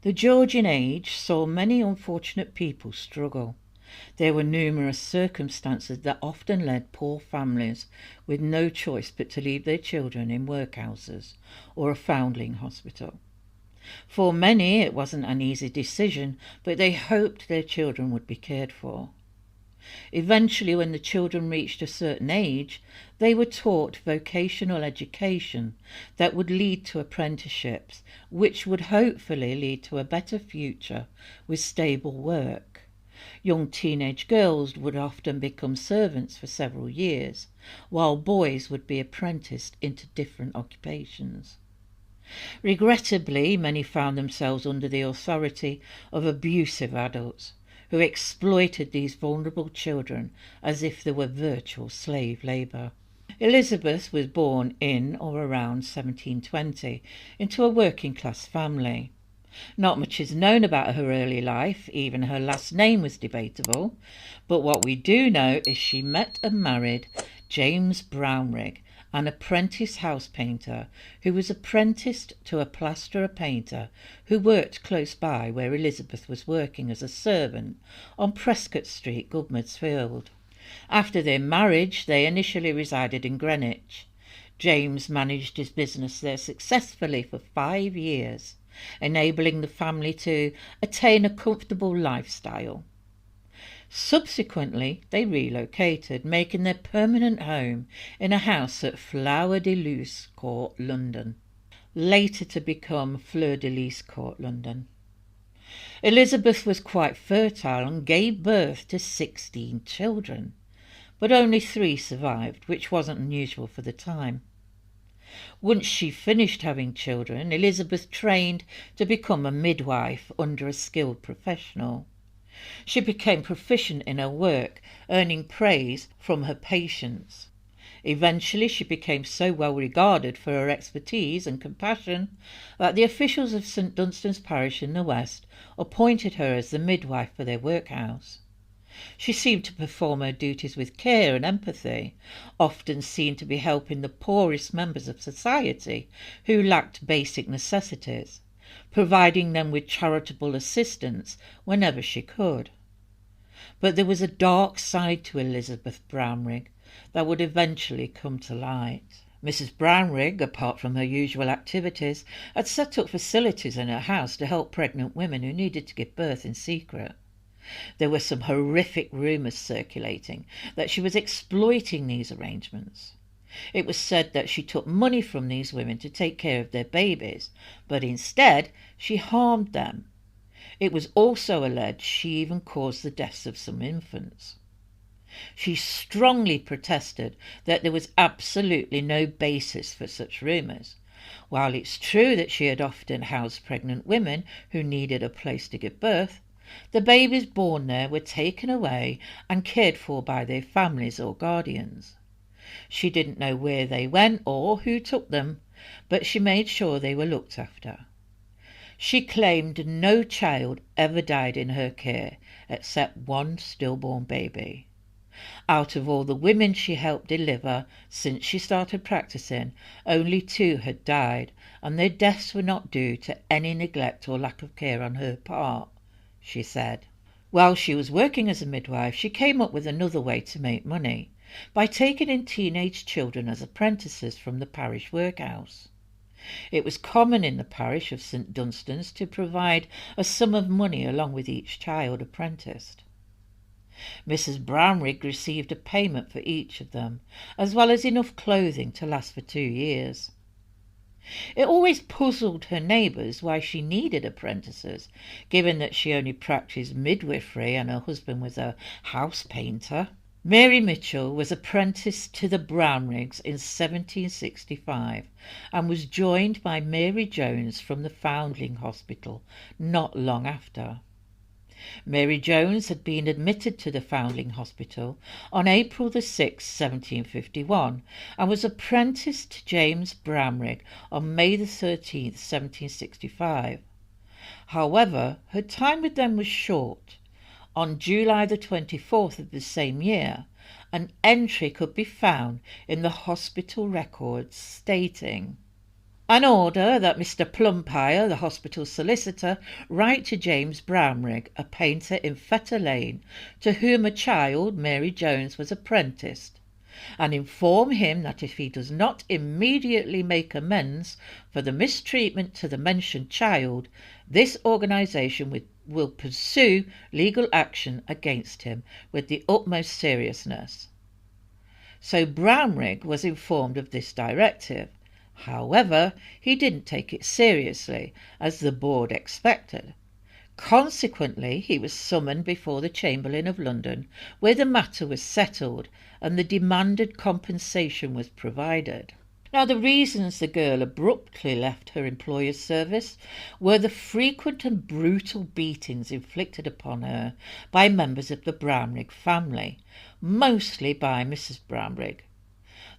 The Georgian age saw many unfortunate people struggle. There were numerous circumstances that often led poor families with no choice but to leave their children in workhouses or a foundling hospital. For many it wasn't an easy decision, but they hoped their children would be cared for. Eventually, when the children reached a certain age, they were taught vocational education that would lead to apprenticeships, which would hopefully lead to a better future with stable work. Young teenage girls would often become servants for several years, while boys would be apprenticed into different occupations. Regrettably, many found themselves under the authority of abusive adults who exploited these vulnerable children as if they were virtual slave labour. Elizabeth was born in or around 1720 into a working-class family. Not much is known about her early life, even her last name was debatable, but what we do know is she met and married James Brownrigg, an apprentice house painter who was apprenticed to a plasterer painter who worked close by where Elizabeth was working as a servant on Prescott Street, Goodmansfield. After their marriage, they initially resided in Greenwich. James managed his business there successfully for 5 years, enabling the family to attain a comfortable lifestyle. Subsequently, they relocated, making their permanent home in a house at Flower de Luce Court, London, later to become Fleur de Lis Court, London. Elizabeth was quite fertile and gave birth to 16 children, but only 3 survived, which wasn't unusual for the time. Once she finished having children, Elizabeth trained to become a midwife under a skilled professional. She became proficient in her work, earning praise from her patients. Eventually she became so well regarded for her expertise and compassion that the officials of St Dunstan's parish in the west appointed her as the midwife for their workhouse. She seemed to perform her duties with care and empathy, often seen to be helping the poorest members of society who lacked basic necessities, providing them with charitable assistance whenever she could. But there was a dark side to Elizabeth Brownrigg that would eventually come to light. Mrs Brownrigg, apart from her usual activities, had set up facilities in her house to help pregnant women who needed to give birth in secret. There were some horrific rumours circulating that she was exploiting these arrangements. It was said that she took money from these women to take care of their babies, but instead she harmed them. It was also alleged she even caused the deaths of some infants. She strongly protested that there was absolutely no basis for such rumours. While it's true that she had often housed pregnant women who needed a place to give birth, the babies born there were taken away and cared for by their families or guardians. She didn't know where they went or who took them, but she made sure they were looked after. She claimed no child ever died in her care except one stillborn baby. Out of all the women she helped deliver since she started practicing, only 2 had died, and their deaths were not due to any neglect or lack of care on her part, she said. While she was working as a midwife, she came up with another way to make money, by taking in teenage children as apprentices from the parish workhouse. It was common in the parish of St Dunstan's to provide a sum of money along with each child apprenticed. Mrs Brownrigg received a payment for each of them, as well as enough clothing to last for 2 years. It always puzzled her neighbours why she needed apprentices, given that she only practised midwifery and her husband was a house painter. Mary Mitchell was apprenticed to the Brownriggs in 1765 and was joined by Mary Jones from the Foundling Hospital not long after. Mary Jones had been admitted to the Foundling Hospital on April the 6th, 1751, and was apprenticed to James Brownrigg on May the 13th, 1765. However, her time with them was short. On July the 24th of the same year, an entry could be found in the hospital records stating, An order that Mr Plumpire, the hospital solicitor, write to James Brownrigg, a painter in Fetter Lane, to whom a child, Mary Jones, was apprenticed, and inform him that if he does not immediately make amends for the mistreatment to the mentioned child, this organisation will pursue legal action against him with the utmost seriousness. So Brownrigg was informed of this directive. However, he didn't take it seriously, as the board expected. Consequently, he was summoned before the Chamberlain of London, where the matter was settled and the demanded compensation was provided. Now, the reasons the girl abruptly left her employer's service were the frequent and brutal beatings inflicted upon her by members of the Brownrigg family, mostly by Mrs Brownrigg.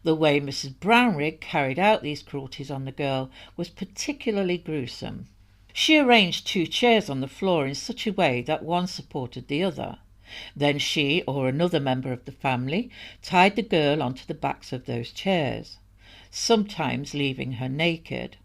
The way Mrs Brownrigg carried out these cruelties on the girl was particularly gruesome. She arranged 2 chairs on the floor in such a way that one supported the other. Then she or another member of the family tied the girl onto the backs of those chairs, sometimes leaving her naked.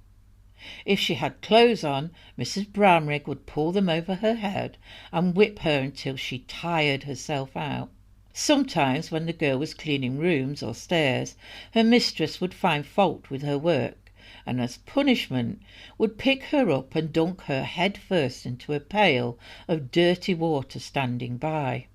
If she had clothes on, Mrs Brownrigg would pull them over her head and whip her until she tired herself out. Sometimes, when the girl was cleaning rooms or stairs, her mistress would find fault with her work, and as punishment would pick her up and dunk her head first into a pail of dirty water standing by.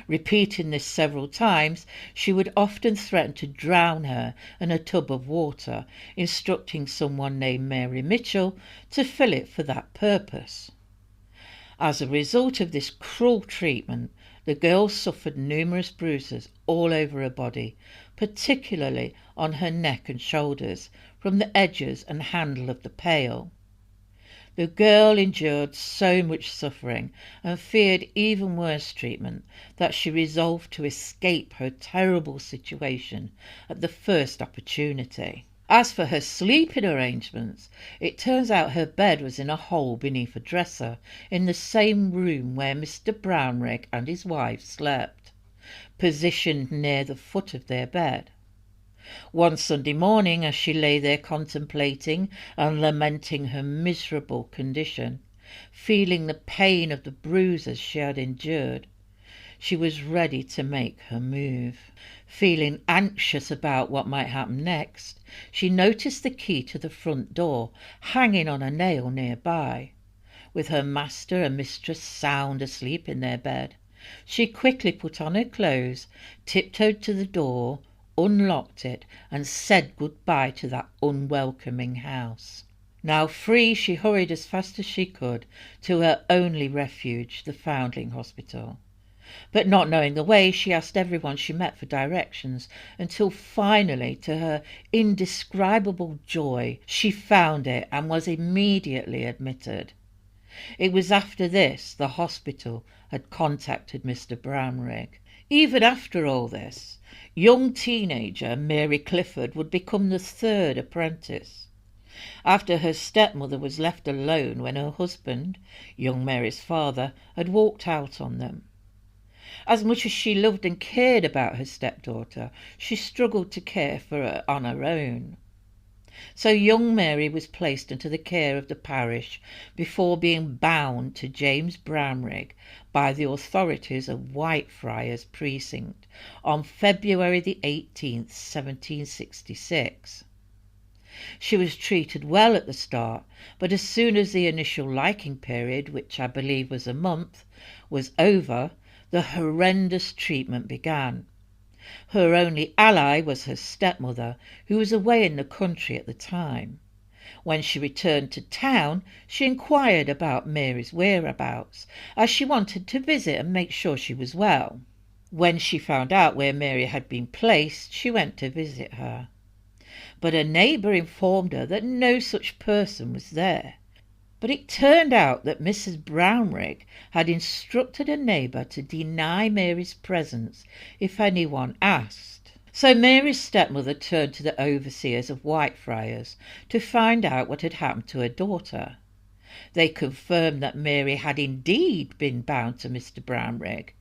Repeating this several times, she would often threaten to drown her in a tub of water, instructing someone named Mary Mitchell to fill it for that purpose. As a result of this cruel treatment, the girl suffered numerous bruises all over her body, particularly on her neck and shoulders, from the edges and handle of the pail. The girl endured so much suffering and feared even worse treatment that she resolved to escape her terrible situation at the first opportunity. As for her sleeping arrangements, it turns out her bed was in a hole beneath a dresser in the same room where Mr Brownrigg and his wife slept, positioned near the foot of their bed. One Sunday morning, as she lay there contemplating and lamenting her miserable condition, feeling the pain of the bruises she had endured, she was ready to make her move. Feeling anxious about what might happen next, she noticed the key to the front door hanging on a nail nearby. With her master and mistress sound asleep in their bed, she quickly put on her clothes, tiptoed to the door, unlocked it, and said goodbye to that unwelcoming house. Now free, she hurried as fast as she could to her only refuge, the Foundling Hospital. But not knowing the way, she asked everyone she met for directions, until finally, to her indescribable joy, she found it and was immediately admitted. It was after this the hospital had contacted Mr Brownrigg. Even after all this, young teenager Mary Clifford would become the 3rd apprentice. After her stepmother was left alone when her husband, young Mary's father, had walked out on them. As much as she loved and cared about her stepdaughter, she struggled to care for her on her own. So young Mary was placed into the care of the parish before being bound to James Brownrigg by the authorities of Whitefriars Precinct on February the 18th, 1766. She was treated well at the start, but as soon as the initial liking period, which I believe was a month, was over, the horrendous treatment began. Her only ally was her stepmother, who was away in the country at the time. When she returned to town, she inquired about Mary's whereabouts, as she wanted to visit and make sure she was well. When she found out where Mary had been placed, she went to visit her. But a neighbour informed her that no such person was there. But it turned out that Mrs Brownrigg had instructed a neighbour to deny Mary's presence if anyone asked. So Mary's stepmother turned to the overseers of Whitefriars to find out what had happened to her daughter. They confirmed that Mary had indeed been bound to Mr Brownrigg.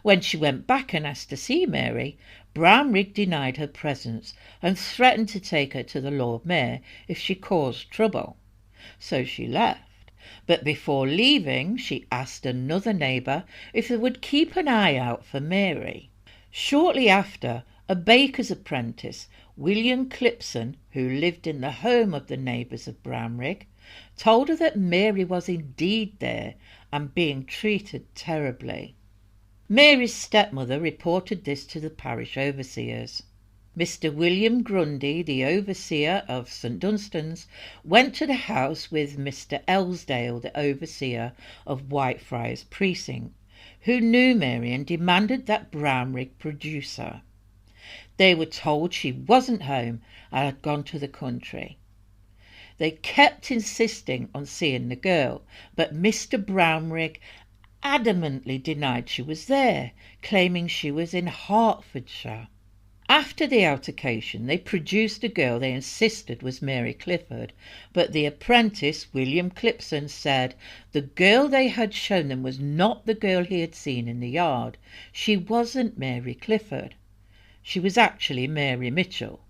When she went back and asked to see Mary, Brownrigg denied her presence and threatened to take her to the Lord Mayor if she caused trouble. So she left, but before leaving she asked another neighbour if they would keep an eye out for Mary. Shortly after, a baker's apprentice, William Clifford, who lived in the home of the neighbours of Brownrigg, told her that Mary was indeed there and being treated terribly. Mary's stepmother reported this to the parish overseers. Mr. William Grundy, the overseer of St Dunstan's, went to the house with Mr. Elsdale, the overseer of Whitefriars Precinct, who knew Mary and demanded that Brownrigg produce her. They were told she wasn't home and had gone to the country. They kept insisting on seeing the girl, but Mr. Brownrigg adamantly denied she was there, claiming she was in Hertfordshire. After the altercation, they produced a girl they insisted was Mary Clifford, but the apprentice, William Clifford, said the girl they had shown them was not the girl he had seen in the yard. She wasn't Mary Clifford. She was actually Mary Mitchell.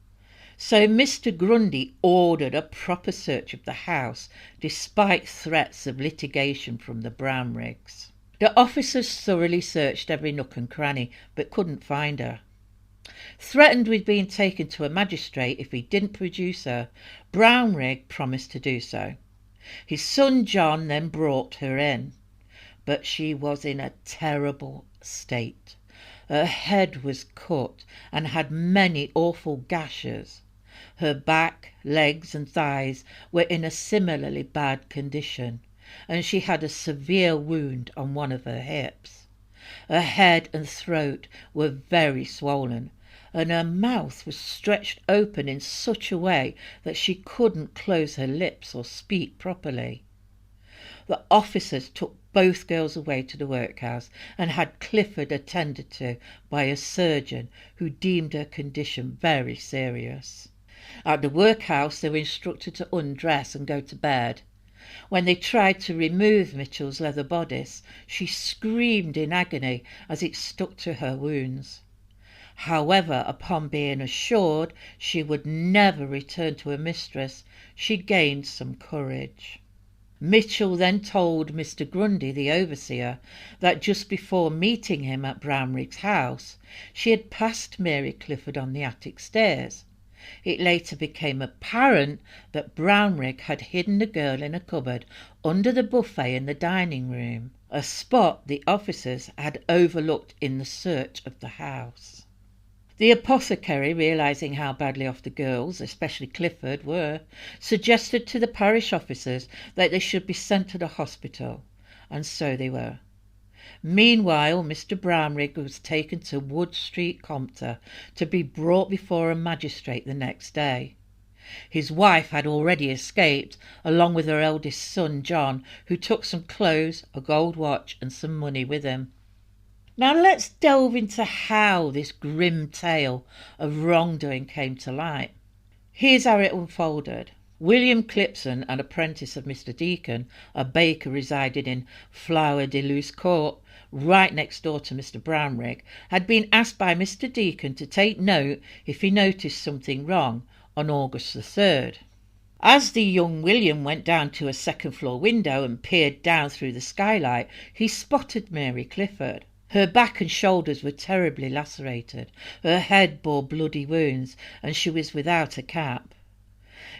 So Mr. Grundy ordered a proper search of the house, despite threats of litigation from the Brownriggs. The officers thoroughly searched every nook and cranny, but couldn't find her. Threatened with being taken to a magistrate if he didn't produce her, Brownrigg promised to do so. His son John then brought her in, but she was in a terrible state. Her head was cut and had many awful gashes. Her back, legs and thighs were in a similarly bad condition, and she had a severe wound on one of her hips. Her head and throat were very swollen, and her mouth was stretched open in such a way that she couldn't close her lips or speak properly. The officers took both girls away to the workhouse and had Clifford attended to by a surgeon who deemed her condition very serious. At the workhouse they were instructed to undress and go to bed. When they tried to remove Mitchell's leather bodice, she screamed in agony as it stuck to her wounds. However, upon being assured she would never return to her mistress, she gained some courage. Mitchell then told Mr. Grundy, the overseer, that just before meeting him at Brownrigg's house, she had passed Mary Clifford on the attic stairs. It later became apparent that Brownrigg had hidden the girl in a cupboard under the buffet in the dining room, a spot the officers had overlooked in the search of the house. The apothecary, realising how badly off the girls, especially Clifford, were, suggested to the parish officers that they should be sent to the hospital, and so they were. Meanwhile, Mr. Brownrigg was taken to Wood Street, Compter, to be brought before a magistrate the next day. His wife had already escaped, along with her eldest son John, who took some clothes, a gold watch and some money with him. Now let's delve into how this grim tale of wrongdoing came to light. Here's how it unfolded. William Clifford, an apprentice of Mr. Deacon, a baker residing in Flower de Luce Court, right next door to Mr. Brownrigg, had been asked by Mr. Deacon to take note if he noticed something wrong on August the 3rd. As the young William went down to a second-floor window and peered down through the skylight, he spotted Mary Clifford. Her back and shoulders were terribly lacerated, her head bore bloody wounds, and she was without a cap.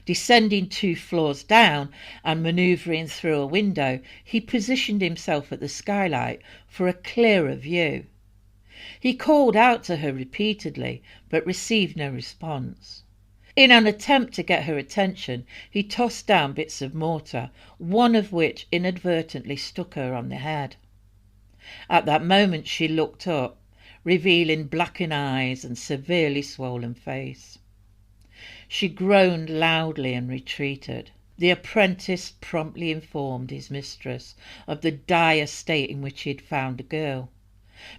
Descending 2 floors down and manoeuvring through a window, he positioned himself at the skylight for a clearer view. He called out to her repeatedly, but received no response. In an attempt to get her attention, he tossed down bits of mortar, one of which inadvertently struck her on the head. At that moment she looked up, revealing blackened eyes and severely swollen face. She groaned loudly and retreated. The apprentice promptly informed his mistress of the dire state in which he had found the girl.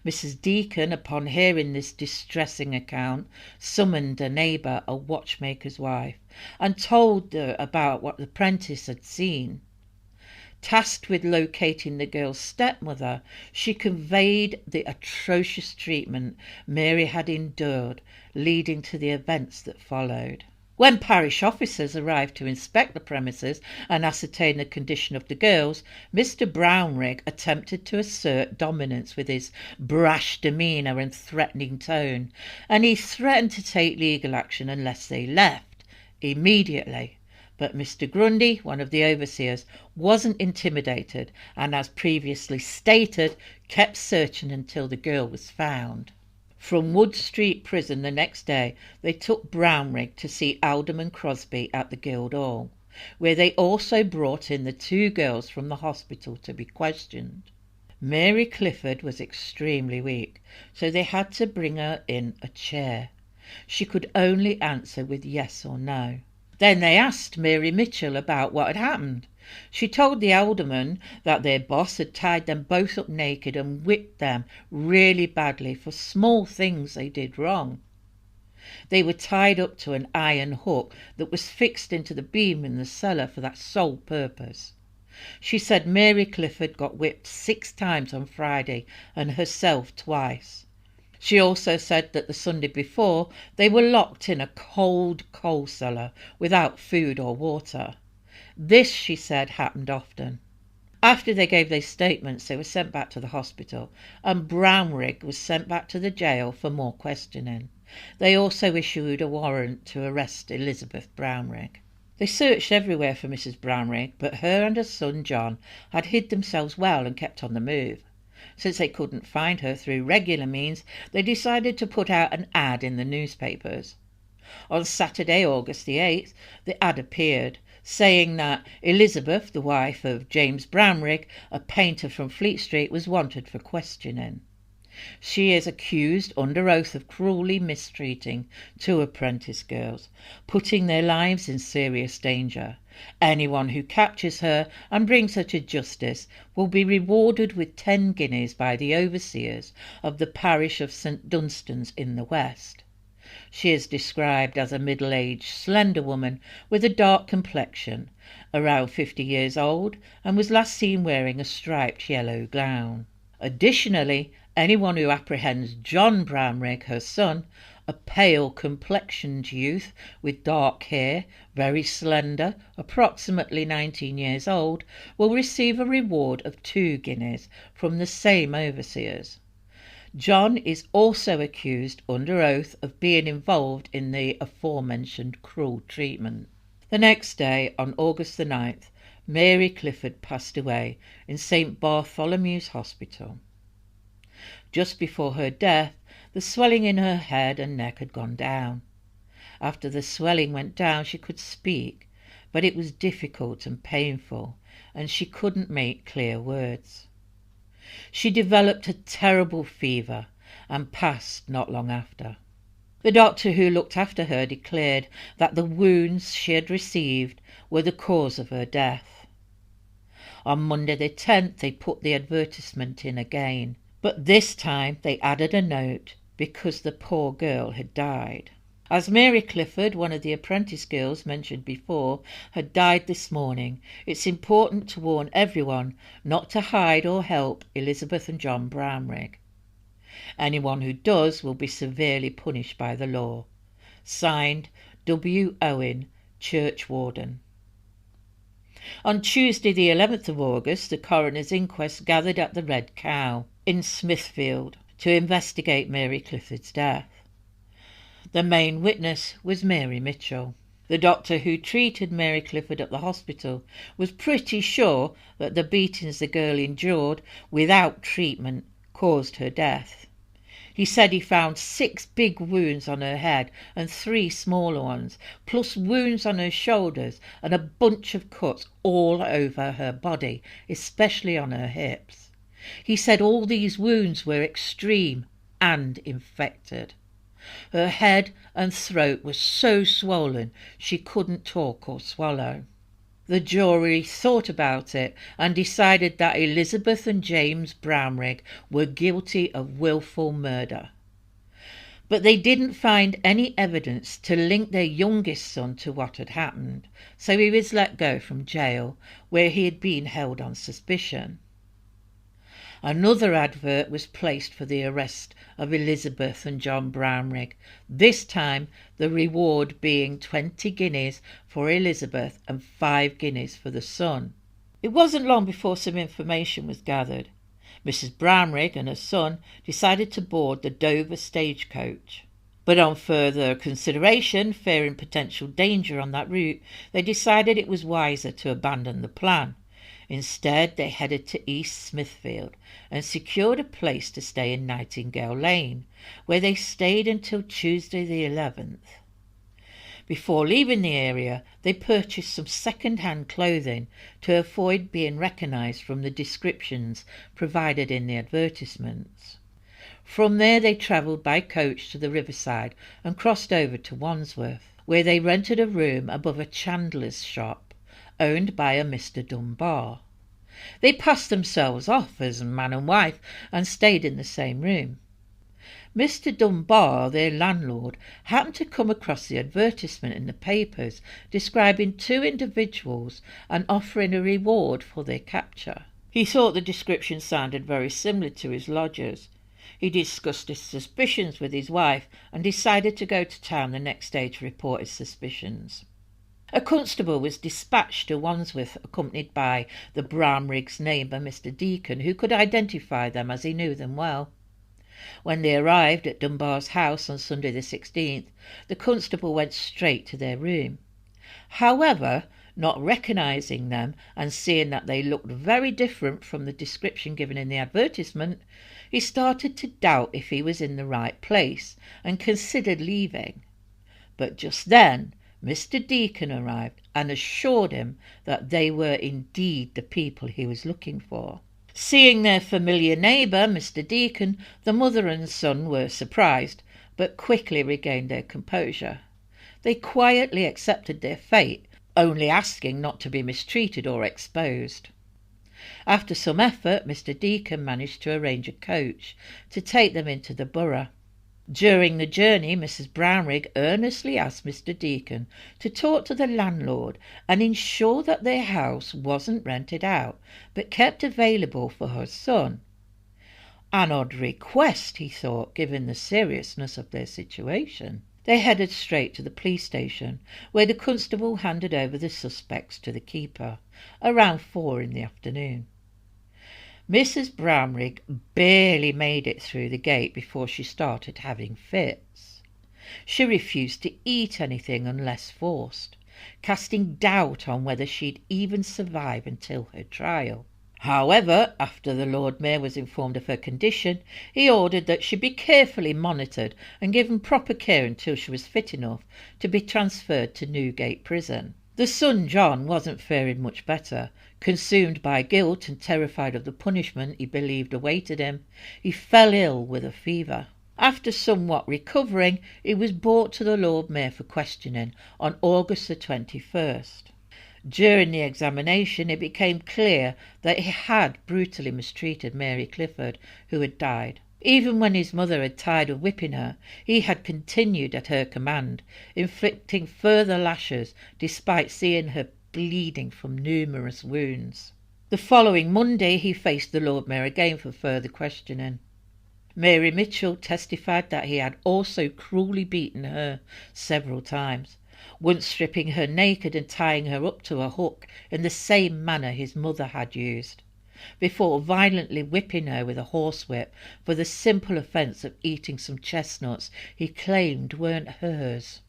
Mrs. Deacon, upon hearing this distressing account, summoned a neighbour, a watchmaker's wife, and told her about what the apprentice had seen. Tasked with locating the girl's stepmother, she conveyed the atrocious treatment Mary had endured, leading to the events that followed. When parish officers arrived to inspect the premises and ascertain the condition of the girls, Mr Brownrigg attempted to assert dominance with his brash demeanour and threatening tone, and he threatened to take legal action unless they left immediately. But Mr Grundy, one of the overseers, wasn't intimidated and, as previously stated, kept searching until the girl was found. From Wood Street Prison the next day, they took Brownrigg to see Alderman Crosby at the Guildhall, where they also brought in the two girls from the hospital to be questioned. Mary Clifford was extremely weak, so they had to bring her in a chair. She could only answer with yes or no. Then they asked Mary Mitchell about what had happened. She told the alderman that their boss had tied them both up naked and whipped them really badly for small things they did wrong. They were tied up to an iron hook that was fixed into the beam in the cellar for that sole purpose. She said Mary Clifford got whipped 6 times on Friday and herself twice. She also said that the Sunday before they were locked in a cold coal cellar without food or water. This, she said, happened often. After they gave their statements, they were sent back to the hospital, and Brownrigg was sent back to the jail for more questioning. They also issued a warrant to arrest Elizabeth Brownrigg. They searched everywhere for Mrs Brownrigg, but her and her son John had hid themselves well and kept on the move. Since they couldn't find her through regular means, they decided to put out an ad in the newspapers. On Saturday, August the 8th, the ad appeared, saying that Elizabeth, the wife of James Brownrigg, a painter from Fleet Street, was wanted for questioning. She is accused under oath of cruelly mistreating 2 apprentice girls, putting their lives in serious danger. Anyone who captures her and brings her to justice will be rewarded with 10 guineas by the overseers of the parish of St Dunstan's in the west. She is described as a middle-aged, slender woman with a dark complexion, around 50 years old, and was last seen wearing a striped yellow gown. Additionally, anyone who apprehends John Brownrigg, her son, a pale-complexioned youth with dark hair, very slender, approximately 19 years old, will receive a reward of 2 guineas from the same overseers. John is also accused under oath of being involved in the aforementioned cruel treatment. The next day, on August the 9th, Mary Clifford passed away in St Bartholomew's Hospital. Just before her death, the swelling in her head and neck had gone down. After the swelling went down, she could speak, but it was difficult and painful, and she couldn't make clear words. She developed a terrible fever and passed not long after. The doctor who looked after her declared that the wounds she had received were the cause of her death. On Monday the 10th, they put the advertisement in again, but this time they added a note because the poor girl had died. As Mary Clifford, one of the apprentice girls mentioned before, had died this morning, it's important to warn everyone not to hide or help Elizabeth and John Brownrigg. Anyone who does will be severely punished by the law. Signed, W. Owen, Churchwarden. On Tuesday the 11th of August, the coroner's inquest gathered at the Red Cow in Smithfield to investigate Mary Clifford's death. The main witness was Mary Mitchell. The doctor who treated Mary Clifford at the hospital was pretty sure that the beatings the girl endured without treatment caused her death. He said he found 6 big wounds on her head and 3 smaller ones, plus wounds on her shoulders and a bunch of cuts all over her body, especially on her hips. He said all these wounds were extreme and infected. Her head and throat were so swollen she couldn't talk or swallow. The jury thought about it and decided that Elizabeth and James Brownrigg were guilty of willful murder. But they didn't find any evidence to link their youngest son to what had happened, so he was let go from jail, where he had been held on suspicion. Another advert was placed for the arrest of Elizabeth and John Brownrigg, this time the reward being 20 guineas for Elizabeth and 5 guineas for the son. It wasn't long before some information was gathered. Mrs Brownrigg and her son decided to board the Dover stagecoach. But on further consideration, fearing potential danger on that route, they decided it was wiser to abandon the plan. Instead, they headed to East Smithfield and secured a place to stay in Nightingale Lane, where they stayed until Tuesday the 11th. Before leaving the area, they purchased some second-hand clothing to avoid being recognised from the descriptions provided in the advertisements. From there they travelled by coach to the riverside and crossed over to Wandsworth, where they rented a room above a chandler's shop, owned by a Mr Dunbar. They passed themselves off as man and wife and stayed in the same room. Mr Dunbar, their landlord, happened to come across the advertisement in the papers describing 2 individuals and offering a reward for their capture. He thought the description sounded very similar to his lodgers. He discussed his suspicions with his wife and decided to go to town the next day to report his suspicions. A constable was dispatched to Wandsworth accompanied by the Brownriggs' neighbour Mr Deacon, who could identify them as he knew them well. When they arrived at Dunbar's house on Sunday the 16th, the constable went straight to their room. However, not recognising them and seeing that they looked very different from the description given in the advertisement, he started to doubt if he was in the right place and considered leaving. But just then Mr Deacon arrived and assured him that they were indeed the people he was looking for. Seeing their familiar neighbour, Mr Deacon, the mother and son were surprised, but quickly regained their composure. They quietly accepted their fate, only asking not to be mistreated or exposed. After some effort, Mr Deacon managed to arrange a coach to take them into the borough. During the journey, Mrs Brownrigg earnestly asked Mr Deacon to talk to the landlord and ensure that their house wasn't rented out, but kept available for her son. An odd request, he thought, given the seriousness of their situation. They headed straight to the police station, where the constable handed over the suspects to the keeper, around 4 in the afternoon. Mrs Brownrigg barely made it through the gate before she started having fits. She refused to eat anything unless forced, casting doubt on whether she'd even survive until her trial. However, after the Lord Mayor was informed of her condition, he ordered that she be carefully monitored and given proper care until she was fit enough to be transferred to Newgate Prison. The son, John, wasn't faring much better. Consumed by guilt and terrified of the punishment he believed awaited him, he fell ill with a fever. After somewhat recovering, he was brought to the Lord Mayor for questioning on August the 21st. During the examination, it became clear that he had brutally mistreated Mary Clifford, who had died. Even when his mother had tired of whipping her, he had continued at her command, inflicting further lashes despite seeing her bleeding from numerous wounds. The following Monday he faced the Lord Mayor again for further questioning. Mary Mitchell testified that he had also cruelly beaten her several times, once stripping her naked and tying her up to a hook in the same manner his mother had used, before violently whipping her with a horsewhip for the simple offence of eating some chestnuts he claimed weren't hers.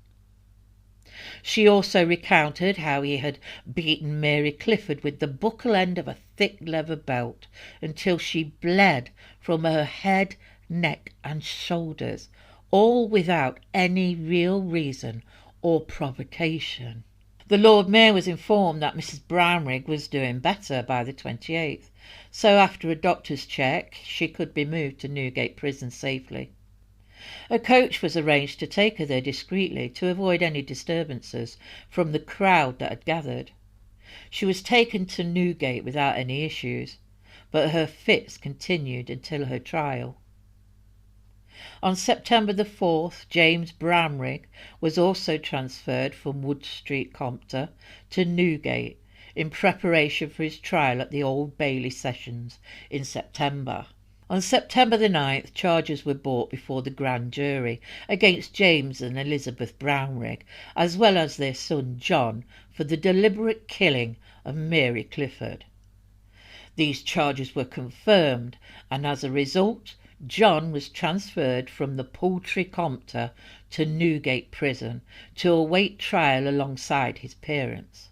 She also recounted how he had beaten Mary Clifford with the buckle end of a thick leather belt until she bled from her head, neck and shoulders, all without any real reason or provocation. The Lord Mayor was informed that Mrs Brownrigg was doing better by the 28th, so after a doctor's check she could be moved to Newgate Prison safely. A coach was arranged to take her there discreetly to avoid any disturbances from the crowd that had gathered. She was taken to Newgate without any issues, but her fits continued until her trial. On September the 4th, James Brownrigg was also transferred from Wood Street, Compter, to Newgate in preparation for his trial at the Old Bailey Sessions in September. On September the 9th, charges were brought before the grand jury against James and Elizabeth Brownrigg, as well as their son John, for the deliberate killing of Mary Clifford. These charges were confirmed, and as a result, John was transferred from the Poultry Compter to Newgate Prison to await trial alongside his parents.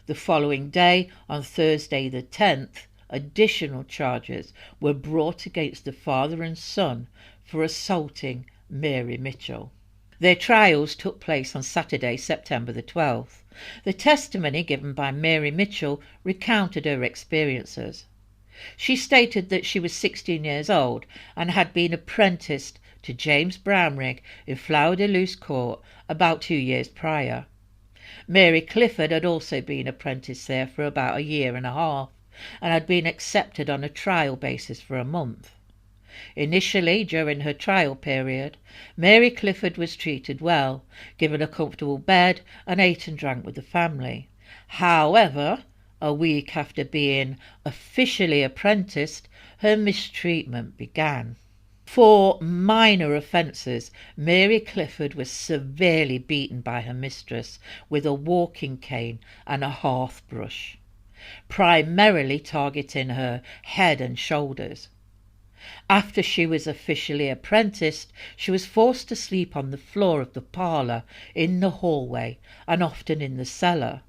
The following day, on Thursday the 10th, additional charges were brought against the father and son for assaulting Mary Mitchell. Their trials took place on Saturday, September the 12th. The testimony given by Mary Mitchell recounted her experiences. She stated that she was 16 years old and had been apprenticed to James Brownrigg in Flower de Luce Court about 2 years prior. Mary Clifford had also been apprenticed there for about a year and a half, and had been accepted on a trial basis for a month. Initially, during her trial period, Mary Clifford was treated well, given a comfortable bed, and ate and drank with the family. However, a week after being officially apprenticed, her mistreatment began. For minor offences, Mary Clifford was severely beaten by her mistress with a walking cane and a hearth brush, primarily targeting her head and shoulders. After she was officially apprenticed, she was forced to sleep on the floor of the parlour, in the hallway, and often in the cellar.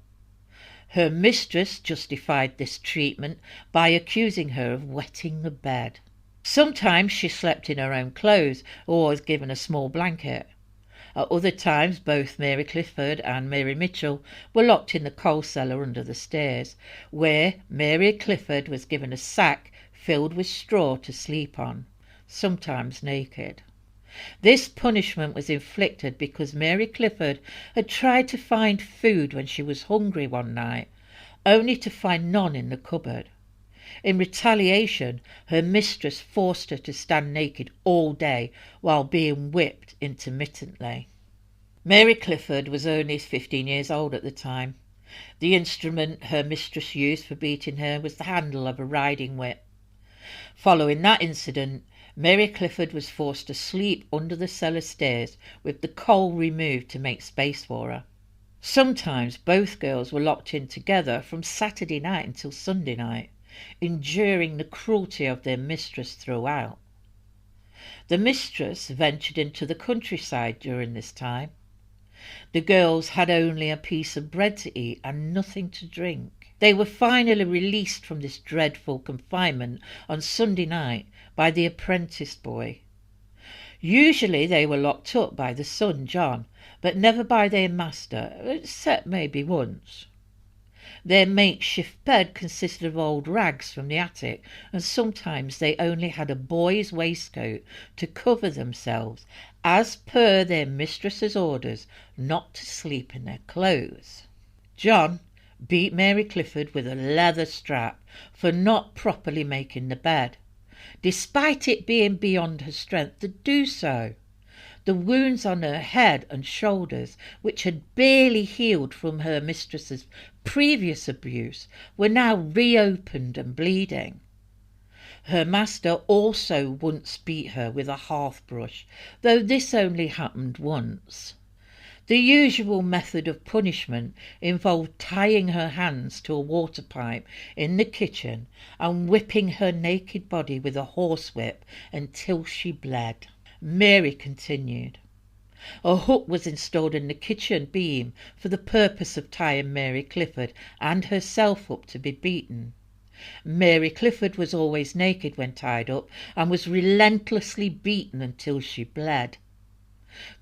Her mistress justified this treatment by accusing her of wetting the bed. Sometimes she slept in her own clothes or was given a small blanket. At other times, both Mary Clifford and Mary Mitchell were locked in the coal cellar under the stairs, where Mary Clifford was given a sack filled with straw to sleep on, sometimes naked. This punishment was inflicted because Mary Clifford had tried to find food when she was hungry one night, only to find none in the cupboard. In retaliation, her mistress forced her to stand naked all day while being whipped intermittently. Mary Clifford was only 15 years old at the time. The instrument her mistress used for beating her was the handle of a riding whip. Following that incident, Mary Clifford was forced to sleep under the cellar stairs with the coal removed to make space for her. Sometimes both girls were locked in together from Saturday night until Sunday night, enduring the cruelty of their mistress throughout. The mistress ventured into the countryside during this time. The girls had only a piece of bread to eat and nothing to drink. They were finally released from this dreadful confinement on Sunday night by the apprentice boy. Usually they were locked up by the son, John, but never by their master, except maybe once. Their makeshift bed consisted of old rags from the attic, and sometimes they only had a boy's waistcoat to cover themselves, as per their mistress's orders not to sleep in their clothes. John beat Mary Clifford with a leather strap for not properly making the bed, despite it being beyond her strength to do so. The wounds on her head and shoulders, which had barely healed from her mistress's previous abuse, were now reopened and bleeding. Her master also once beat her with a hearth brush, though this only happened once. The usual method of punishment involved tying her hands to a water pipe in the kitchen and whipping her naked body with a horsewhip until she bled. Mary continued. A hook was installed in the kitchen beam for the purpose of tying Mary Clifford and herself up to be beaten. Mary Clifford was always naked when tied up and was relentlessly beaten until she bled.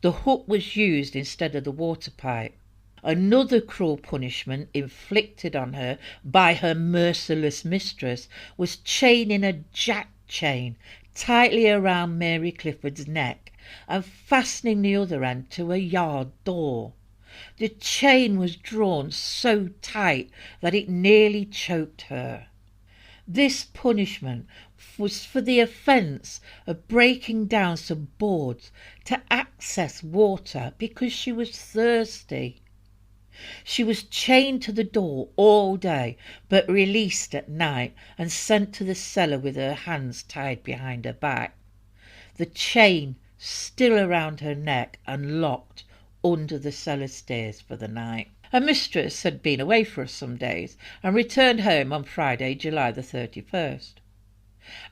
The hook was used instead of the water pipe. Another cruel punishment inflicted on her by her merciless mistress was chaining a jack chain tightly around Mary Clifford's neck and fastening the other end to a yard door. The chain was drawn so tight that it nearly choked her. This punishment was for the offence of breaking down some boards to access water because she was thirsty. She was chained to the door all day, but released at night and sent to the cellar with her hands tied behind her back, the chain still around her neck and locked under the cellar stairs for the night. Her mistress had been away for some days and returned home on Friday, July the 31st.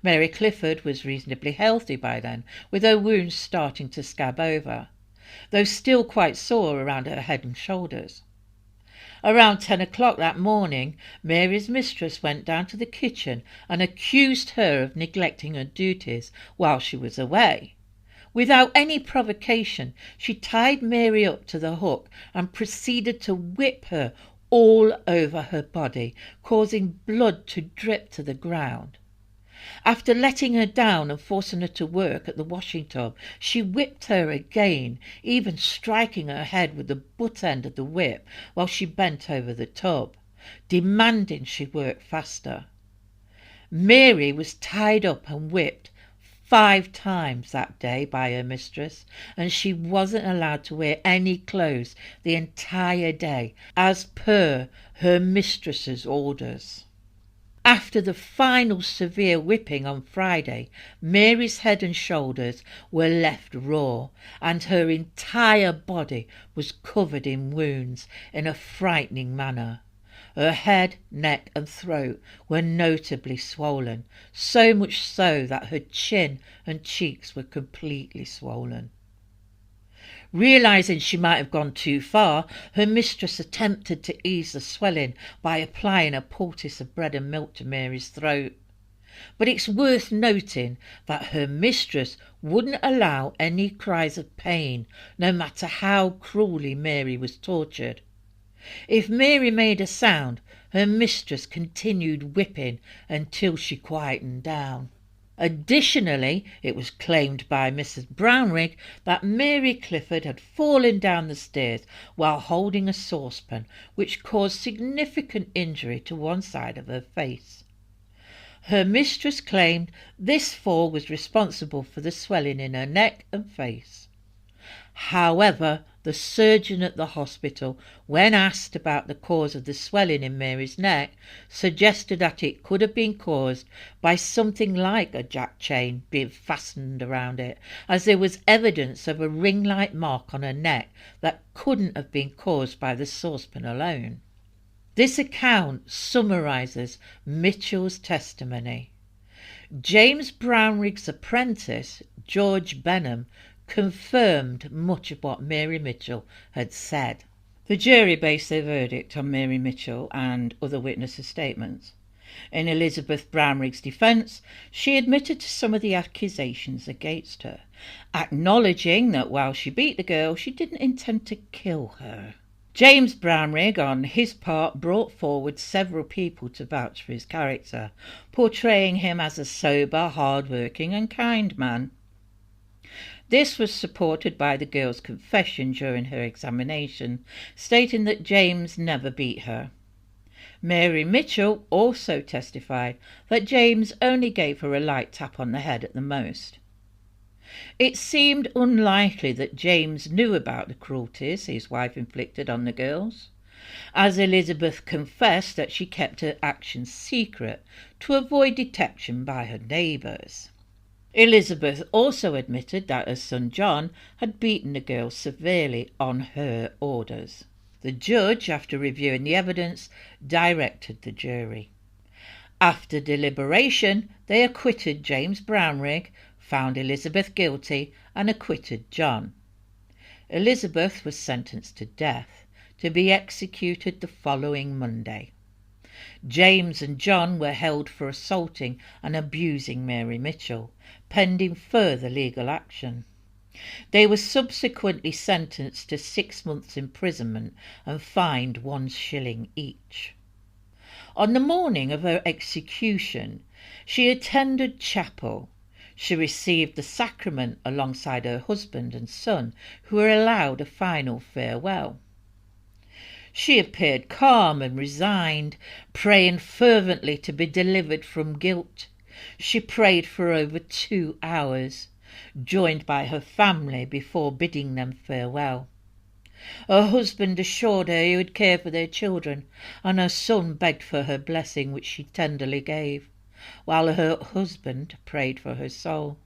Mary Clifford was reasonably healthy by then, with her wounds starting to scab over, though still quite sore around her head and shoulders. Around 10 o'clock that morning, Mary's mistress went down to the kitchen and accused her of neglecting her duties while she was away. Without any provocation, she tied Mary up to the hook and proceeded to whip her all over her body, causing blood to drip to the ground. After letting her down and forcing her to work at the washing tub, she whipped her again, even striking her head with the butt end of the whip while she bent over the tub, demanding she work faster. Mary was tied up and whipped 5 times that day by her mistress, and she wasn't allowed to wear any clothes the entire day, as per her mistress's orders. After the final severe whipping on Friday, Mary's head and shoulders were left raw, and her entire body was covered in wounds in a frightening manner. Her head, neck and throat were notably swollen, so much so that her chin and cheeks were completely swollen. Realising she might have gone too far, her mistress attempted to ease the swelling by applying a poultice of bread and milk to Mary's throat. But it's worth noting that her mistress wouldn't allow any cries of pain, no matter how cruelly Mary was tortured. If Mary made a sound, her mistress continued whipping until she quietened down. Additionally, it was claimed by Mrs Brownrigg that Mary Clifford had fallen down the stairs while holding a saucepan, which caused significant injury to one side of her face. Her mistress claimed this fall was responsible for the swelling in her neck and face. However, the surgeon at the hospital, when asked about the cause of the swelling in Mary's neck, suggested that it could have been caused by something like a jack chain being fastened around it, as there was evidence of a ring-like mark on her neck that couldn't have been caused by the saucepan alone. This account summarises Mitchell's testimony. James Brownrigg's apprentice, George Benham, confirmed much of what Mary Mitchell had said. The jury based their verdict on Mary Mitchell and other witnesses' statements. In Elizabeth Brownrigg's defence, she admitted to some of the accusations against her, acknowledging that while she beat the girl, she didn't intend to kill her. James Brownrigg, on his part, brought forward several people to vouch for his character, portraying him as a sober, hard-working and kind man. This was supported by the girl's confession during her examination, stating that James never beat her. Mary Mitchell also testified that James only gave her a light tap on the head at the most. It seemed unlikely that James knew about the cruelties his wife inflicted on the girls, as Elizabeth confessed that she kept her actions secret to avoid detection by her neighbours. Elizabeth also admitted that her son John had beaten the girl severely on her orders. The judge, after reviewing the evidence, directed the jury. After deliberation, they acquitted James Brownrigg, found Elizabeth guilty and acquitted John. Elizabeth was sentenced to death, to be executed the following Monday. James and John were held for assaulting and abusing Mary Mitchell, pending further legal action. They were subsequently sentenced to 6 months' imprisonment and fined 1 shilling each. On the morning of her execution, she attended chapel. She received the sacrament alongside her husband and son, who were allowed a final farewell. She appeared calm and resigned, praying fervently to be delivered from guilt, She prayed for over 2 hours, joined by her family before bidding them farewell. Her husband assured her he would care for their children, and her son begged for her blessing, which she tenderly gave, while her husband prayed for her soul.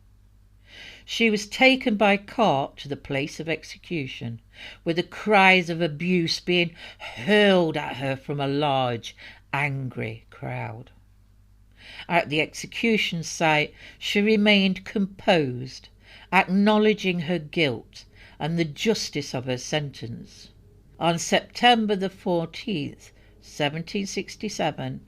She was taken by cart to the place of execution, with the cries of abuse being hurled at her from a large, angry crowd. At the execution site she remained composed, acknowledging her guilt and the justice of her sentence. On September the 14th, 1767,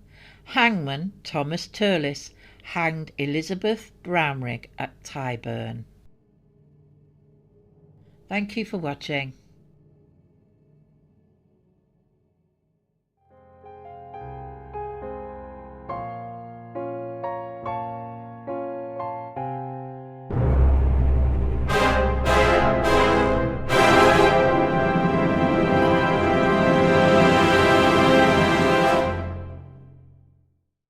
hangman Thomas Turles hanged Elizabeth Brownrigg at Tyburn. Thank you for watching.